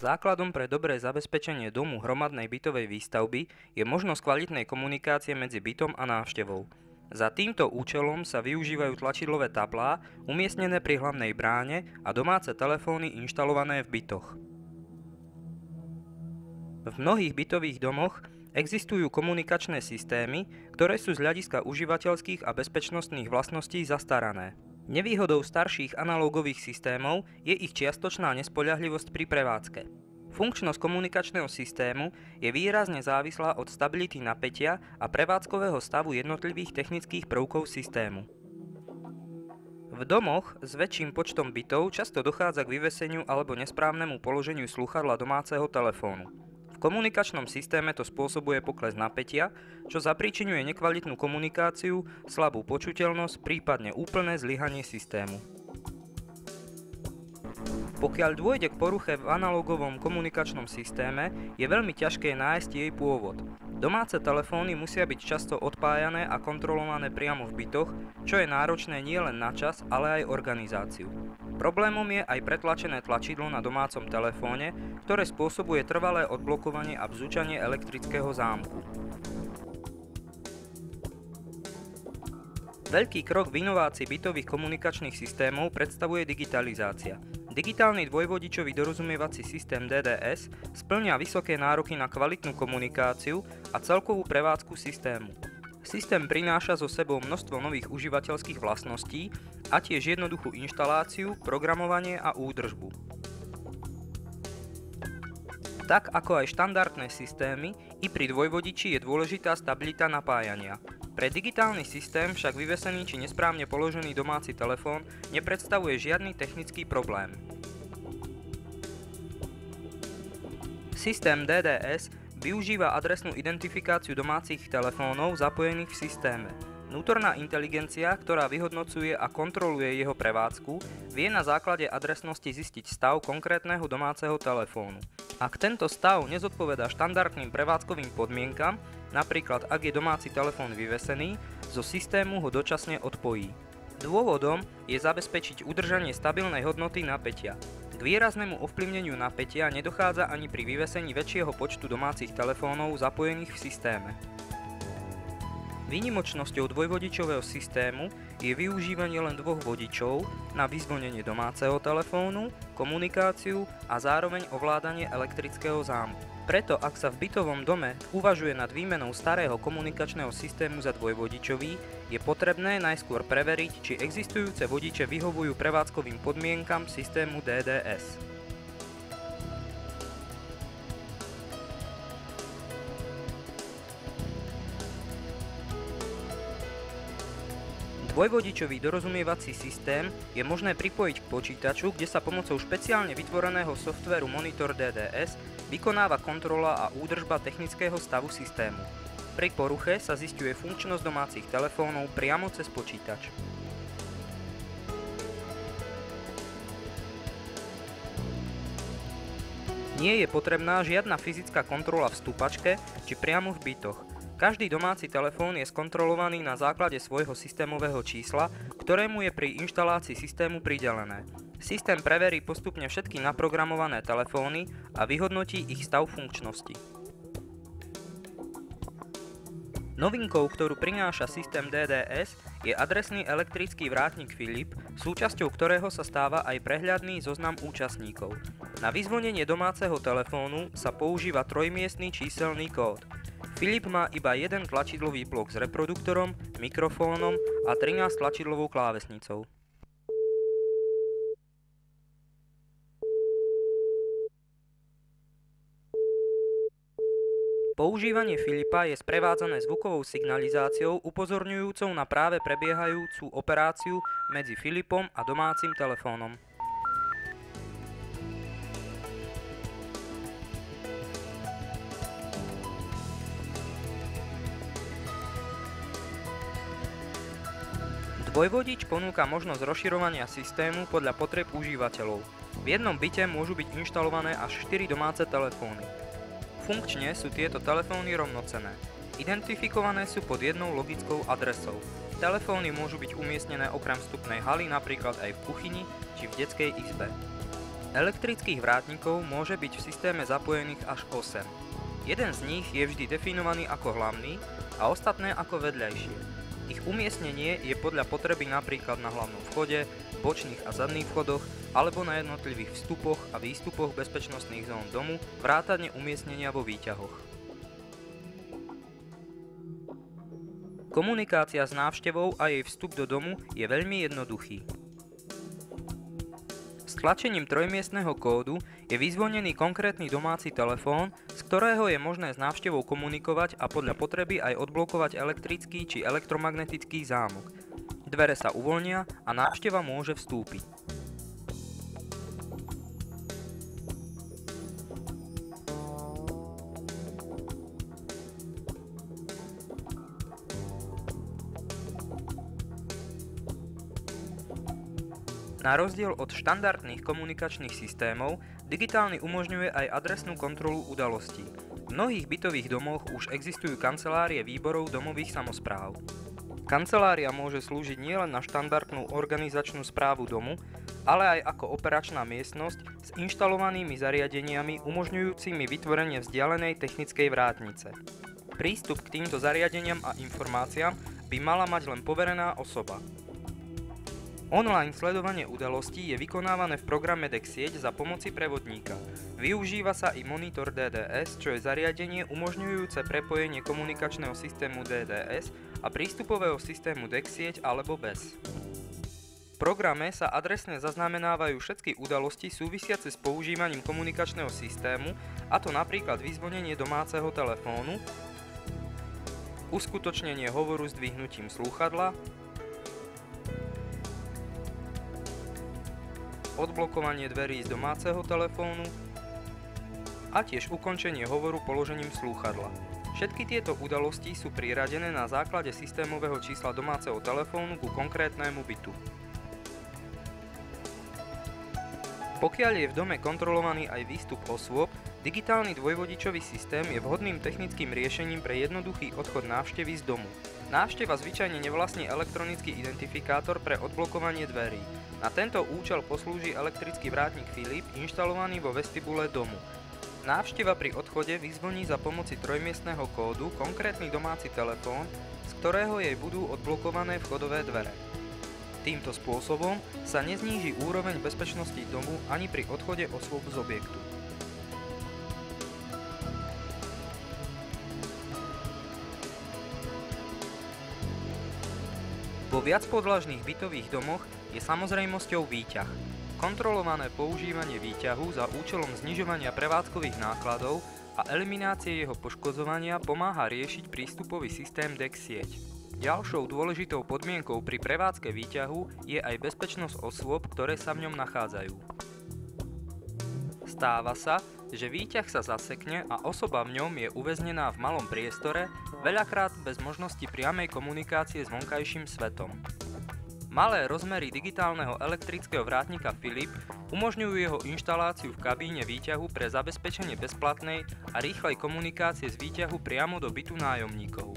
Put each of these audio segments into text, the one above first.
Základom pre dobré zabezpečenie domu hromadnej bytovej výstavby je možnosť kvalitnej komunikácie medzi bytom a návštevou. Za týmto účelom sa využívajú tlačidlové tablá umiestnené pri hlavnej bráne a domáce telefóny inštalované v bytoch. V mnohých bytových domoch existujú komunikačné systémy, ktoré sú z hľadiska užívateľských a bezpečnostných vlastností zastarané. Nevýhodou starších analógových systémov je ich čiastočná nespoľahlivosť pri prevádzke. Funkčnosť komunikačného systému je výrazne závislá od stability napätia a prevádzkového stavu jednotlivých technických prvkov systému. V domoch s väčším počtom bytov často dochádza k vyveseniu alebo nesprávnemu položeniu slúchadla domáceho telefónu. V komunikačnom systéme to spôsobuje pokles napätia, čo zapríčiňuje nekvalitnú komunikáciu, slabú počuteľnosť, prípadne úplné zlyhanie systému. Pokiaľ dôjde k poruche v analogovom komunikačnom systéme, je veľmi ťažké nájsť jej pôvod. Domáce telefóny musia byť často odpájané a kontrolované priamo v bytoch, čo je náročné nielen na čas, ale aj organizáciu. Problémom je aj pretlačené tlačidlo na domácom telefóne, ktoré spôsobuje trvalé odblokovanie a bzučanie elektrického zámku. Veľký krok v inovácii bytových komunikačných systémov predstavuje digitalizácia. Digitálny dvojvodičový dorozumievací systém DDS spĺňa vysoké nároky na kvalitnú komunikáciu a celkovú prevádzku systému. Systém prináša so sebou množstvo nových užívateľských vlastností a tiež jednoduchú inštaláciu, programovanie a údržbu. Tak ako aj štandardné systémy, i pri dvojvodiči je dôležitá stabilita napájania. Pre digitálny systém však vyvesený či nesprávne položený domáci telefón nepredstavuje žiadny technický problém. Systém DDS využíva adresnú identifikáciu domácich telefónov zapojených v systéme. Vnútorná inteligencia, ktorá vyhodnocuje a kontroluje jeho prevádzku, vie na základe adresnosti zistiť stav konkrétneho domáceho telefónu. Ak tento stav nezodpovedá štandardným prevádzkovým podmienkam, napríklad ak je domáci telefón vyvesený, zo systému ho dočasne odpojí. Dôvodom je zabezpečiť udržanie stabilnej hodnoty napätia. K výraznému ovplyvneniu napätia nedochádza ani pri vyvesení väčšieho počtu domácich telefónov zapojených v systéme. Výnimočnosťou dvojvodičového systému je využívanie len dvoch vodičov na vyzvonenie domáceho telefónu, komunikáciu a zároveň ovládanie elektrického zámku. Preto, ak sa v bytovom dome uvažuje nad výmenou starého komunikačného systému za dvojvodičový, je potrebné najskôr preveriť, či existujúce vodiče vyhovujú prevádzkovým podmienkam systému DDS. Dvojvodičový dorozumievací systém je možné pripojiť k počítaču, kde sa pomocou špeciálne vytvoreného softvéru Monitor DDS vykonáva kontrola a údržba technického stavu systému. Pri poruche sa zisťuje funkčnosť domácich telefónov priamo cez počítač. Nie je potrebná žiadna fyzická kontrola v stúpačke či priamo v bytoch. Každý domáci telefón je skontrolovaný na základe svojho systémového čísla, ktorému je pri inštalácii systému pridelené. Systém preverí postupne všetky naprogramované telefóny a vyhodnotí ich stav funkčnosti. Novinkou, ktorú prináša systém DDS, je adresný elektrický vrátnik Philip, súčasťou ktorého sa stáva aj prehľadný zoznam účastníkov. Na vyzvonenie domáceho telefónu sa používa trojmiestny číselný kód. Philip má iba jeden tlačidlový blok s reproduktorom, mikrofónom a 13 tlačidlovou klávesnicou. Používanie Philipa je sprevádzané zvukovou signalizáciou upozorňujúcou na práve prebiehajúcu operáciu medzi Philipom a domácim telefónom. Dvojvodič ponúka možnosť rozširovania systému podľa potrieb užívateľov. V jednom byte môžu byť inštalované až 4 domáce telefóny. Funkčne sú tieto telefóny rovnocenné. Identifikované sú pod jednou logickou adresou. Telefóny môžu byť umiestnené okrem vstupnej haly napríklad aj v kuchyni či v detskej izbe. Elektrických vrátnikov môže byť v systéme zapojených až 8. Jeden z nich je vždy definovaný ako hlavný a ostatné ako vedľajšie. Ich umiestnenie je podľa potreby napríklad na hlavnom vchode, bočných a zadných vchodoch alebo na jednotlivých vstupoch a výstupoch bezpečnostných zón domu, vrátane umiestnenia vo výťahoch. Komunikácia s návštevou a jej vstup do domu je veľmi jednoduchý. S tlačením trojmiestneho kódu je vyzvonený konkrétny domáci telefón, z ktorého je možné s návštevou komunikovať a podľa potreby aj odblokovať elektrický či elektromagnetický zámok. Dvere sa uvoľnia a návšteva môže vstúpiť. Na rozdiel od štandardných komunikačných systémov, digitálny umožňuje aj adresnú kontrolu udalostí. V mnohých bytových domoch už existujú kancelárie výborov domových samospráv. Kancelária môže slúžiť nielen na štandardnú organizačnú správu domu, ale aj ako operačná miestnosť s inštalovanými zariadeniami umožňujúcimi vytvorenie vzdialenej technickej vrátnice. Prístup k týmto zariadeniam a informáciám by mala mať len poverená osoba. Online sledovanie udalostí je vykonávané v programe DexSieť za pomoci prevodníka. Využíva sa i monitor DDS, čo je zariadenie umožňujúce prepojenie komunikačného systému DDS a prístupového systému DexSieť alebo BES. V programe sa adresne zaznamenávajú všetky udalosti súvisiace s používaním komunikačného systému, a to napríklad vyzvonenie domáceho telefónu, uskutočnenie hovoru s dvihnutím slúchadla, odblokovanie dverí z domáceho telefónu a tiež ukončenie hovoru položením slúchadla. Všetky tieto udalosti sú priradené na základe systémového čísla domáceho telefónu ku konkrétnemu bytu. Pokiaľ je v dome kontrolovaný aj výstup osôb, digitálny dvojvodičový systém je vhodným technickým riešením pre jednoduchý odchod návštevy z domu. Návšteva zvyčajne nevlastní elektronický identifikátor pre odblokovanie dverí. Na tento účel poslúži elektrický vrátnik Philip inštalovaný vo vestibule domu. Návšteva pri odchode vyzvoní za pomoci trojmiestneho kódu konkrétny domáci telefón, z ktorého jej budú odblokované vchodové dvere. Týmto spôsobom sa nezníži úroveň bezpečnosti domu ani pri odchode osôb z objektu. Vo viacpodlažných bytových domoch je samozrejmosťou výťah. Kontrolované používanie výťahu za účelom znižovania prevádzkových nákladov a eliminácie jeho poškodzovania pomáha riešiť prístupový systém DexSieť. Ďalšou dôležitou podmienkou pri prevádzke výťahu je aj bezpečnosť osôb, ktoré sa v ňom nachádzajú. Stáva sa, že výťah sa zasekne a osoba v ňom je uväznená v malom priestore, veľakrát bez možnosti priamej komunikácie s vonkajším svetom. Malé rozmery digitálneho elektrického vrátnika Philip umožňujú jeho inštaláciu v kabíne výťahu pre zabezpečenie bezplatnej a rýchlej komunikácie z výťahu priamo do bytu nájomníkov.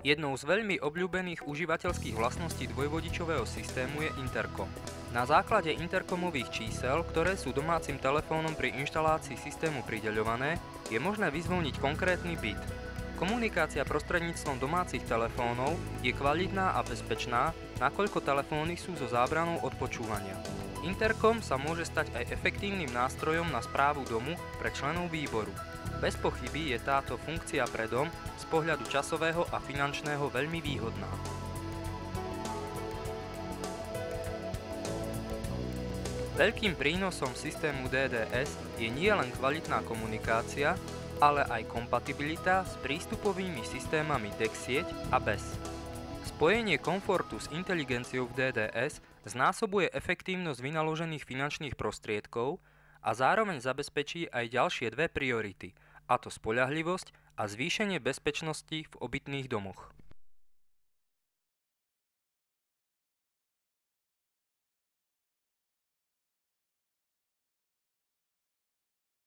Jednou z veľmi obľúbených užívateľských vlastností dvojvodičového systému je interkom. Na základe interkomových čísel, ktoré sú domácim telefónom pri inštalácii systému prideľované, je možné vyzvoniť konkrétny byt. Komunikácia prostredníctvom domácich telefónov je kvalitná a bezpečná, nakoľko telefóny sú so zábranou od počúvania. Interkom sa môže stať aj efektívnym nástrojom na správu domu pre členov výboru. Bez pochyby je táto funkcia pre dom z pohľadu časového a finančného veľmi výhodná. Veľkým prínosom systému DDS je nielen kvalitná komunikácia, ale aj kompatibilita s prístupovými systémami DexSieť a BES. Spojenie komfortu s inteligenciou v DDS znásobuje efektívnosť vynaložených finančných prostriedkov a zároveň zabezpečí aj ďalšie dve priority, a to spoľahlivosť a zvýšenie bezpečnosti v obytných domoch.